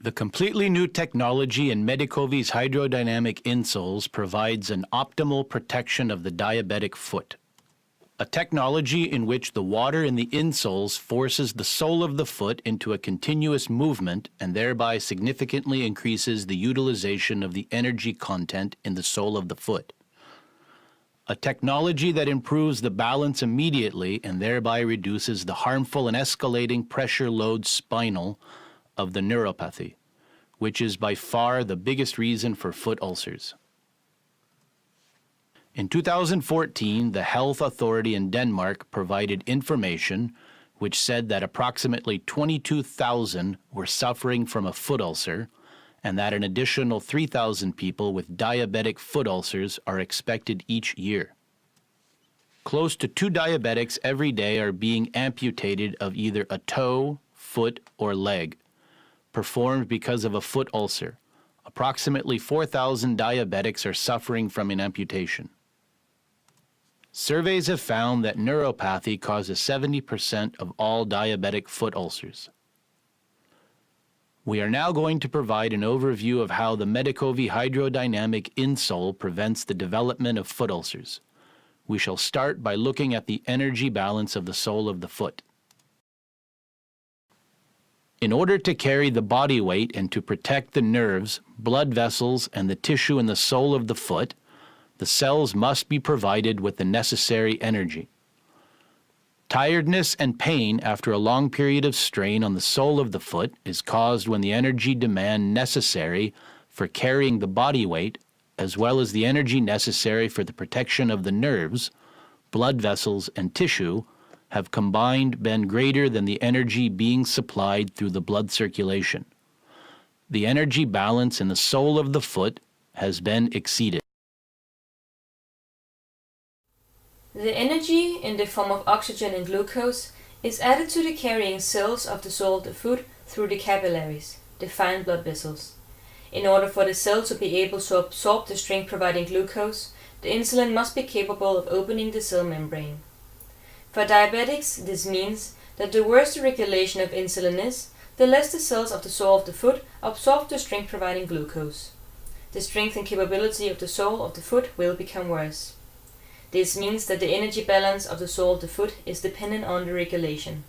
The completely new technology in MEDICOVI's hydrodynamic insoles provides an optimal protection of the diabetic foot. A technology in which the water in the insoles forces the sole of the foot into a continuous movement and thereby significantly increases the utilization of the energy content in the sole of the foot. A technology that improves the balance immediately and thereby reduces the harmful and escalating pressure load spinal of the neuropathy, which is by far the biggest reason for foot ulcers. In 2014, the health authority in Denmark provided information which said that approximately 22,000 were suffering from a foot ulcer and that an additional 3,000 people with diabetic foot ulcers are expected each year. Close to 2 diabetics every day are being amputated of either a toe, foot, or leg, performed because of a foot ulcer. Approximately 4,000 diabetics are suffering from an amputation. Surveys have found that neuropathy causes 70% of all diabetic foot ulcers. We are now going to provide an overview of how the MEDICOVI Hydrodynamic insole prevents the development of foot ulcers. We shall start by looking at the energy balance of the sole of the foot. In order to carry the body weight and to protect the nerves, blood vessels, and the tissue in the sole of the foot, the cells must be provided with the necessary energy. Tiredness and pain after a long period of strain on the sole of the foot is caused when the energy demand necessary for carrying the body weight, as well as the energy necessary for the protection of the nerves, blood vessels, and tissue, have combined been greater than the energy being supplied through the blood circulation. The energy balance in the sole of the foot has been exceeded. The energy in the form of oxygen and glucose is added to the carrying cells of the sole of the foot through the capillaries, the fine blood vessels. In order for the cell to be able to absorb the strength-providing glucose, the insulin must be capable of opening the cell membrane. For diabetics, this means that the worse the regulation of insulin is, the less the cells of the sole of the foot absorb the strength-providing glucose. The strength and capability of the sole of the foot will become worse. This means that the energy balance of the sole of the foot is dependent on the regulation.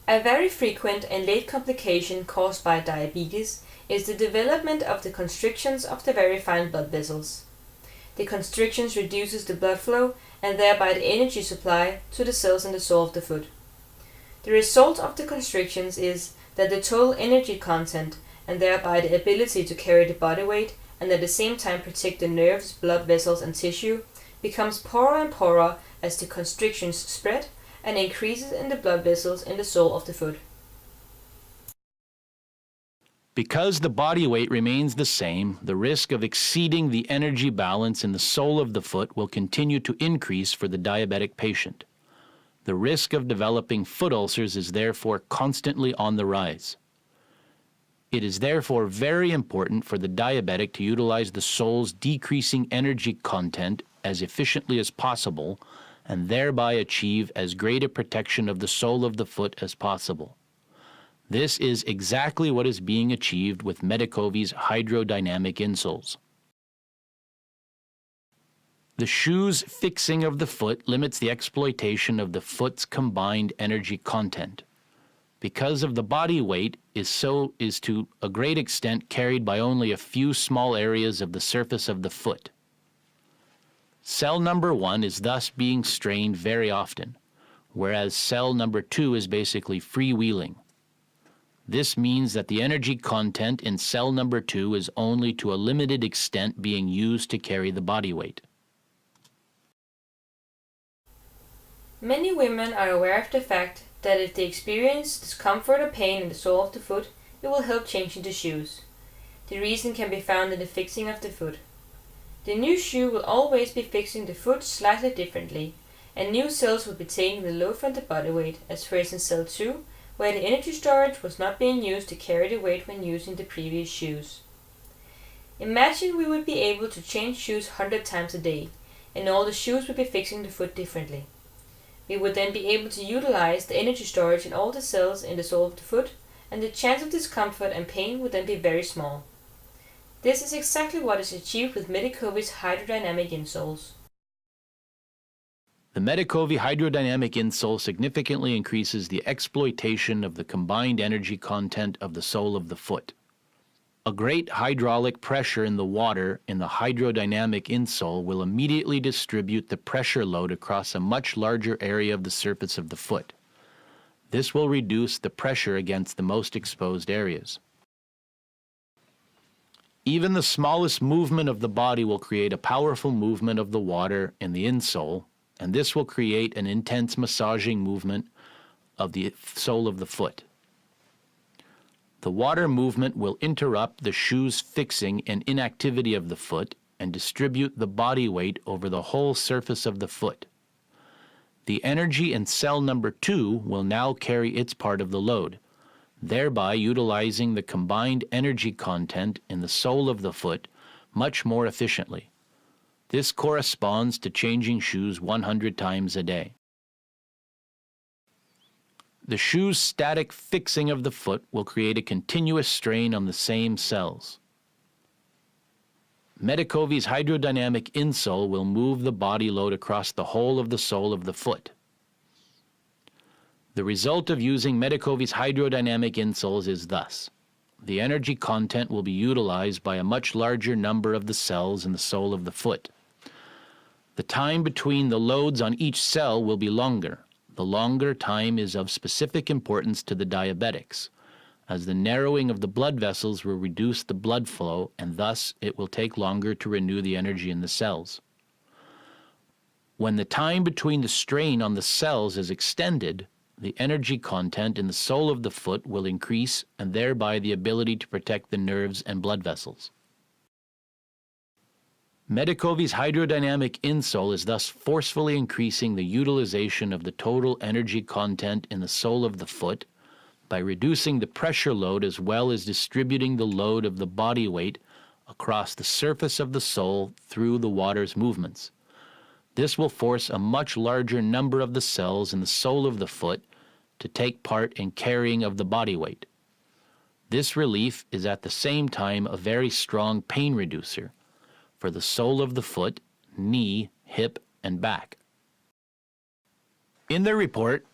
A very frequent and late complication caused by diabetes is the development of the constrictions of the very fine blood vessels. The constrictions reduces the blood flow and thereby the energy supply to the cells in the sole of the foot. The result of the constrictions is that the total energy content and thereby the ability to carry the body weight and at the same time protect the nerves, blood vessels and tissue becomes poorer and poorer as the constrictions spread and increases in the blood vessels in the sole of the foot. Because the body weight remains the same, the risk of exceeding the energy balance in the sole of the foot will continue to increase for the diabetic patient. The risk of developing foot ulcers is therefore constantly on the rise. It is therefore very important for the diabetic to utilize the sole's decreasing energy content as efficiently as possible and thereby achieve as great a protection of the sole of the foot as possible. This is exactly what is being achieved with MEDICOVI's hydrodynamic insoles. The shoe's fixing of the foot limits the exploitation of the foot's combined energy content. Because of the body weight is to a great extent carried by only a few small areas of the surface of the foot. Cell number 1 is thus being strained very often, whereas cell number 2 is basically freewheeling. This means that the energy content in cell number 2 is only to a limited extent being used to carry the body weight. Many women are aware of the fact that if they experience discomfort or pain in the sole of the foot, it will help changing the shoes. The reason can be found in the fixing of the foot. The new shoe will always be fixing the foot slightly differently, and new cells will be taking the load from the body weight, as for instance cell 2, where the energy storage was not being used to carry the weight when using the previous shoes. Imagine we would be able to change shoes 100 times a day, and all the shoes would be fixing the foot differently. We would then be able to utilize the energy storage in all the cells in the sole of the foot, and the chance of discomfort and pain would then be very small. This is exactly what is achieved with MEDICOVI's hydrodynamic insoles. The MEDICOVI Hydro Dynamic insole significantly increases the exploitation of the combined energy content of the sole of the foot. A great hydraulic pressure in the water in the hydrodynamic insole will immediately distribute the pressure load across a much larger area of the surface of the foot. This will reduce the pressure against the most exposed areas. Even the smallest movement of the body will create a powerful movement of the water in the insole, and this will create an intense massaging movement of the sole of the foot. The water movement will interrupt the shoe's fixing and inactivity of the foot and distribute the body weight over the whole surface of the foot. The energy in cell number 2 will now carry its part of the load, thereby utilizing the combined energy content in the sole of the foot much more efficiently. This corresponds to changing shoes 100 times a day. The shoe's static fixing of the foot will create a continuous strain on the same cells. MEDICOVI's hydrodynamic insole will move the body load across the whole of the sole of the foot. The result of using MEDICOVI's hydrodynamic insoles is thus: the energy content will be utilized by a much larger number of the cells in the sole of the foot. The time between the loads on each cell will be longer. The longer time is of specific importance to the diabetics, as the narrowing of the blood vessels will reduce the blood flow, and thus it will take longer to renew the energy in the cells. When the time between the strain on the cells is extended, the energy content in the sole of the foot will increase, and thereby the ability to protect the nerves and blood vessels. MEDICOVI's hydrodynamic insole is thus forcefully increasing the utilization of the total energy content in the sole of the foot by reducing the pressure load as well as distributing the load of the body weight across the surface of the sole through the water's movements. This will force a much larger number of the cells in the sole of the foot to take part in carrying of the body weight. This relief is at the same time a very strong pain reducer for the sole of the foot, knee, hip, and back. In their report,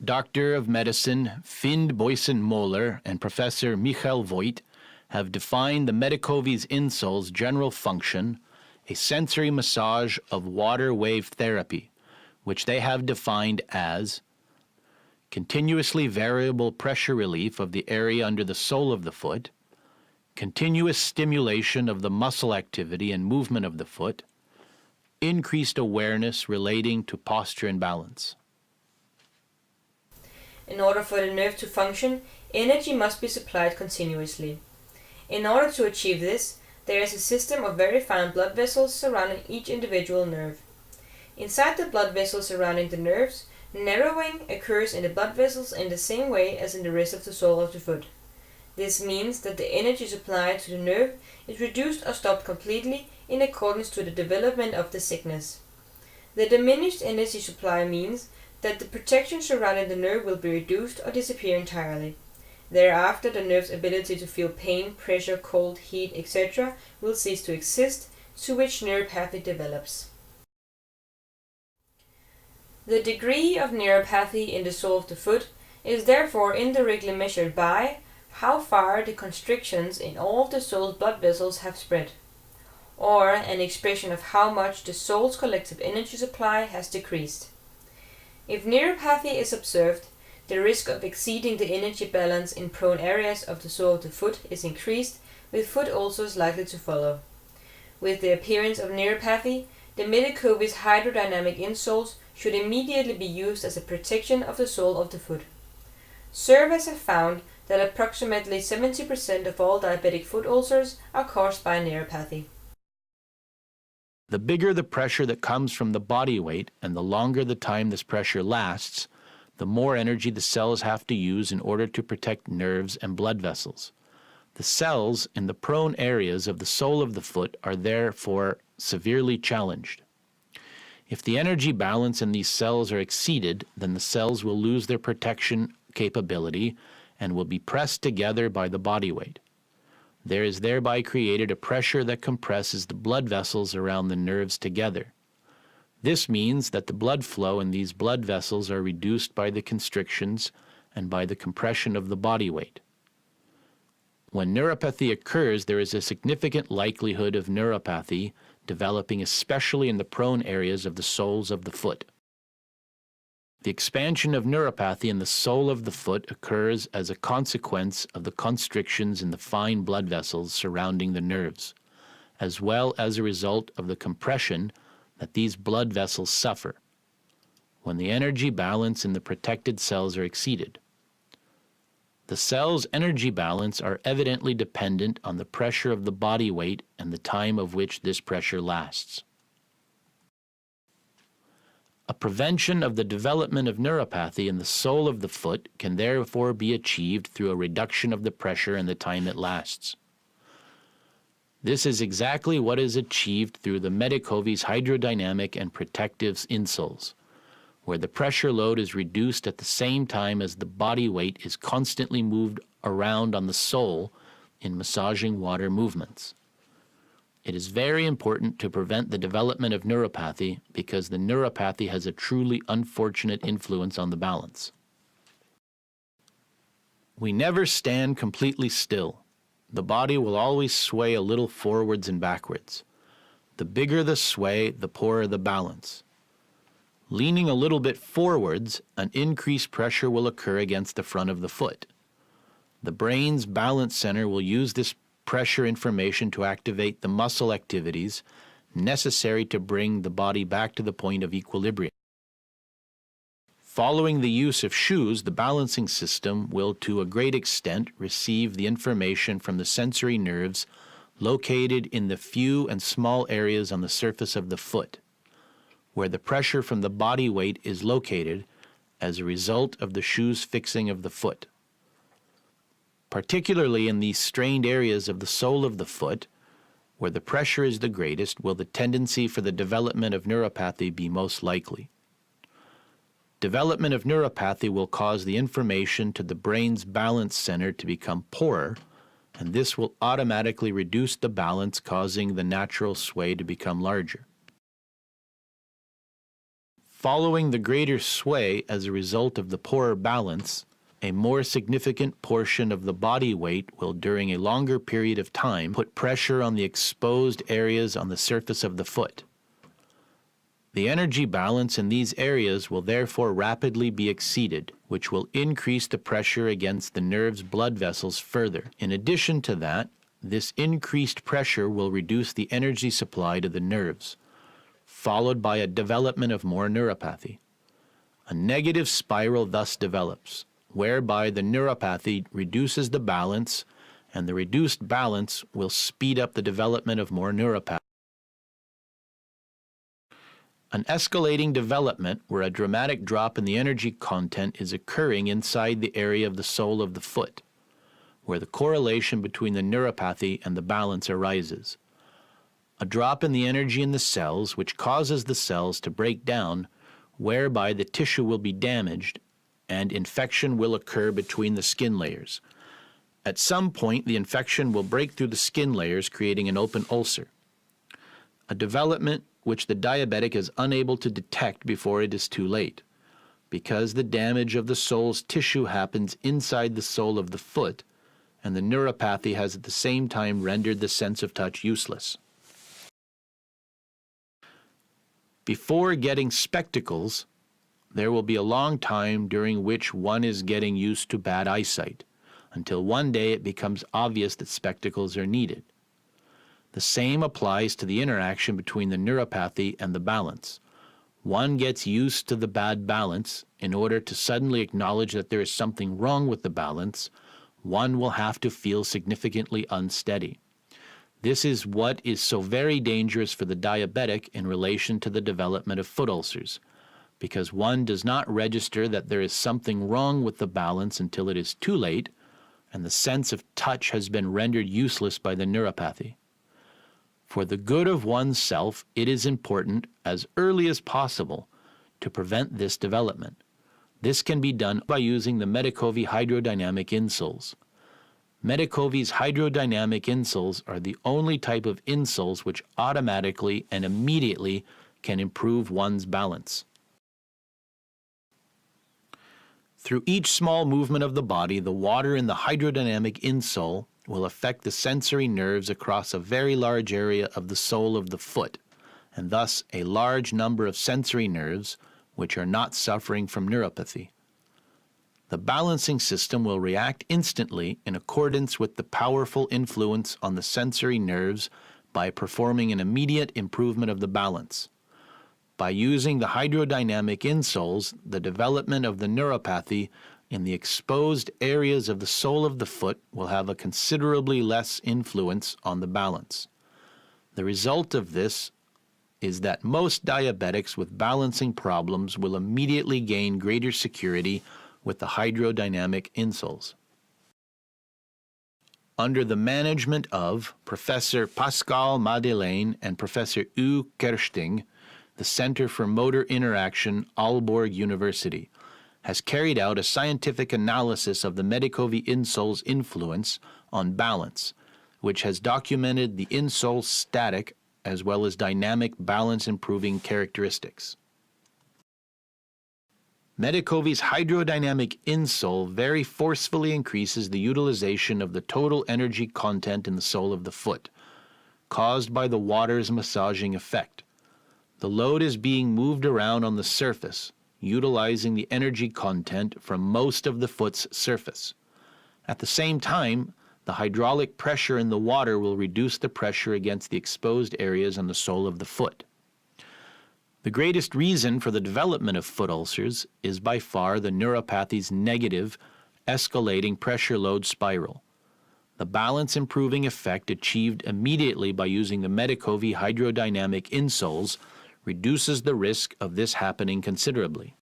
Doctor of Medicine Finn Boysen-Moller and Professor Michael Voigt have defined the MEDICOVI's insole's general function, a sensory massage of water wave therapy, which they have defined as continuously variable pressure relief of the area under the sole of the foot, continuous stimulation of the muscle activity and movement of the foot, increased awareness relating to posture and balance. In order for the nerve to function, energy must be supplied continuously. In order to achieve this, there is a system of very fine blood vessels surrounding each individual nerve. Inside the blood vessels surrounding the nerves, narrowing occurs in the blood vessels in the same way as in the rest of the sole of the foot. This means that the energy supplied to the nerve is reduced or stopped completely in accordance to the development of the sickness. The diminished energy supply means that the protection surrounding the nerve will be reduced or disappear entirely. Thereafter, the nerve's ability to feel pain, pressure, cold, heat, etc. will cease to exist, to which neuropathy develops. The degree of neuropathy in the sole of the foot is therefore indirectly measured by how far the constrictions in all of the sole's blood vessels have spread, or an expression of how much the sole's collective energy supply has decreased. If neuropathy is observed, the risk of exceeding the energy balance in prone areas of the sole of the foot is increased, with foot ulcers likely to follow. With the appearance of neuropathy, the MEDICOVI's hydrodynamic insoles should immediately be used as a protection of the sole of the foot. Surveys have found that approximately 70% of all diabetic foot ulcers are caused by neuropathy. The bigger the pressure that comes from the body weight and the longer the time this pressure lasts, the more energy the cells have to use in order to protect nerves and blood vessels. The cells in the prone areas of the sole of the foot are therefore severely challenged. If the energy balance in these cells are exceeded, then the cells will lose their protection capability and will be pressed together by the body weight. There is thereby created a pressure that compresses the blood vessels around the nerves together. This means that the blood flow in these blood vessels are reduced by the constrictions and by the compression of the body weight. When neuropathy occurs, there is a significant likelihood of neuropathy developing especially in the prone areas of the soles of the foot. The expansion of neuropathy in the sole of the foot occurs as a consequence of the constrictions in the fine blood vessels surrounding the nerves, as well as a result of the compression that these blood vessels suffer when the energy balance in the protected cells are exceeded. The cell's energy balance are evidently dependent on the pressure of the body weight and the time of which this pressure lasts. A prevention of the development of neuropathy in the sole of the foot can therefore be achieved through a reduction of the pressure and the time it lasts. This is exactly what is achieved through the MEDICOVI's Hydro Dynamic and protective insoles, where the pressure load is reduced at the same time as the body weight is constantly moved around on the sole in massaging water movements. It is very important to prevent the development of neuropathy because the neuropathy has a truly unfortunate influence on the balance. We never stand completely still. The body will always sway a little forwards and backwards. The bigger the sway, the poorer the balance. Leaning a little bit forwards, an increased pressure will occur against the front of the foot. The brain's balance center will use this pressure information to activate the muscle activities necessary to bring the body back to the point of equilibrium. Following the use of shoes, the balancing system will to a great extent receive the information from the sensory nerves located in the few and small areas on the surface of the foot, where the pressure from the body weight is located as a result of the shoe's fixing of the foot. Particularly in these strained areas of the sole of the foot, where the pressure is the greatest, will the tendency for the development of neuropathy be most likely. Development of neuropathy will cause the information to the brain's balance center to become poorer, and this will automatically reduce the balance, causing the natural sway to become larger. Following the greater sway as a result of the poorer balance, a more significant portion of the body weight will, during a longer period of time, put pressure on the exposed areas on the surface of the foot. The energy balance in these areas will therefore rapidly be exceeded, which will increase the pressure against the nerve's blood vessels further. In addition to that, this increased pressure will reduce the energy supply to the nerves, followed by a development of more neuropathy. A negative spiral thus develops, whereby the neuropathy reduces the balance, and the reduced balance will speed up the development of more neuropathy. An escalating development where a dramatic drop in the energy content is occurring inside the area of the sole of the foot, where the correlation between the neuropathy and the balance arises. A drop in the energy in the cells, which causes the cells to break down, whereby the tissue will be damaged and infection will occur between the skin layers. At some point, the infection will break through the skin layers, creating an open ulcer, a development which the diabetic is unable to detect before it is too late, because the damage of the sole's tissue happens inside the sole of the foot, and the neuropathy has at the same time rendered the sense of touch useless. Before getting spectacles, there will be a long time during which one is getting used to bad eyesight, until one day it becomes obvious that spectacles are needed. The same applies to the interaction between the neuropathy and the balance. One gets used to the bad balance. In order to suddenly acknowledge that there is something wrong with the balance, one will have to feel significantly unsteady. This is what is so very dangerous for the diabetic in relation to the development of foot ulcers, because one does not register that there is something wrong with the balance until it is too late, and the sense of touch has been rendered useless by the neuropathy. For the good of oneself, it is important, as early as possible, to prevent this development. This can be done by using the MEDICOVI Hydro Dynamic insoles. MEDICOVI's hydrodynamic insoles are the only type of insoles which automatically and immediately can improve one's balance. Through each small movement of the body, the water in the hydrodynamic insole will affect the sensory nerves across a very large area of the sole of the foot, and thus a large number of sensory nerves which are not suffering from neuropathy. The balancing system will react instantly in accordance with the powerful influence on the sensory nerves by performing an immediate improvement of the balance. By using the hydrodynamic insoles, the development of the neuropathy in the exposed areas of the sole of the foot will have a considerably less influence on the balance. The result of this is that most diabetics with balancing problems will immediately gain greater security with the hydrodynamic insoles. Under the management of Professor Pascal Madeleine and Professor U. Kersting, the Center for Motor Interaction, Aalborg University, has carried out a scientific analysis of the MEDICOVI insole's influence on balance, which has documented the insole's static as well as dynamic balance improving characteristics. MEDICOVI's hydrodynamic insole very forcefully increases the utilization of the total energy content in the sole of the foot, caused by the water's massaging effect. The load is being moved around on the surface, utilizing the energy content from most of the foot's surface. At the same time, the hydraulic pressure in the water will reduce the pressure against the exposed areas on the sole of the foot. The greatest reason for the development of foot ulcers is by far the neuropathy's negative, escalating pressure load spiral. The balance improving effect achieved immediately by using the MEDICOVI hydrodynamic insoles reduces the risk of this happening considerably.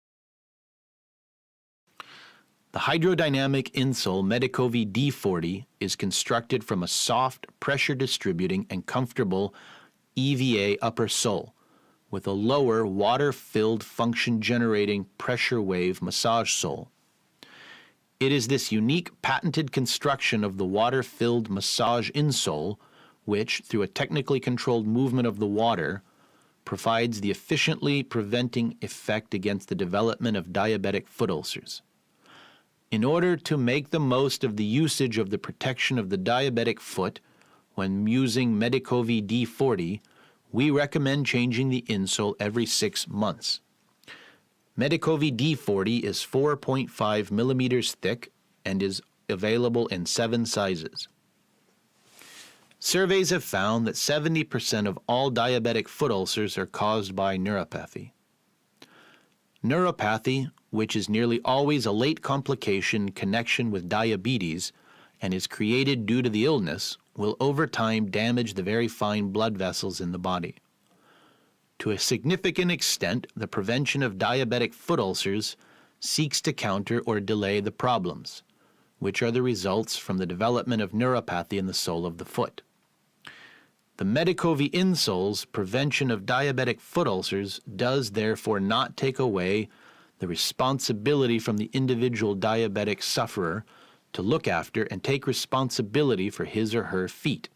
The hydrodynamic insole MEDICOVI D40 is constructed from a soft, pressure-distributing and comfortable EVA upper sole with a lower water-filled function-generating pressure wave massage sole. It is this unique patented construction of the water-filled massage insole which, through a technically controlled movement of the water, provides the efficiently preventing effect against the development of diabetic foot ulcers. In order to make the most of the usage of the protection of the diabetic foot when using MEDICOVI D40, we recommend changing the insole every 6 months. MEDICOVI D40 is 4.5 millimeters thick and is available in 7 sizes. Surveys have found that 70% of all diabetic foot ulcers are caused by neuropathy. Neuropathy, which is nearly always a late complication in connection with diabetes and is created due to the illness, will over time damage the very fine blood vessels in the body. To a significant extent, the prevention of diabetic foot ulcers seeks to counter or delay the problems, which are the results from the development of neuropathy in the sole of the foot. The MEDICOVI insole's prevention of diabetic foot ulcers does therefore not take away the responsibility from the individual diabetic sufferer to look after and take responsibility for his or her feet.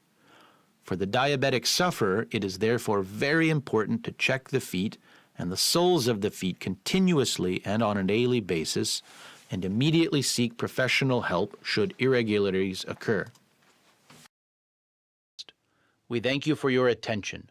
For the diabetic sufferer, it is therefore very important to check the feet and the soles of the feet continuously and on a daily basis and immediately seek professional help should irregularities occur. We thank you for your attention.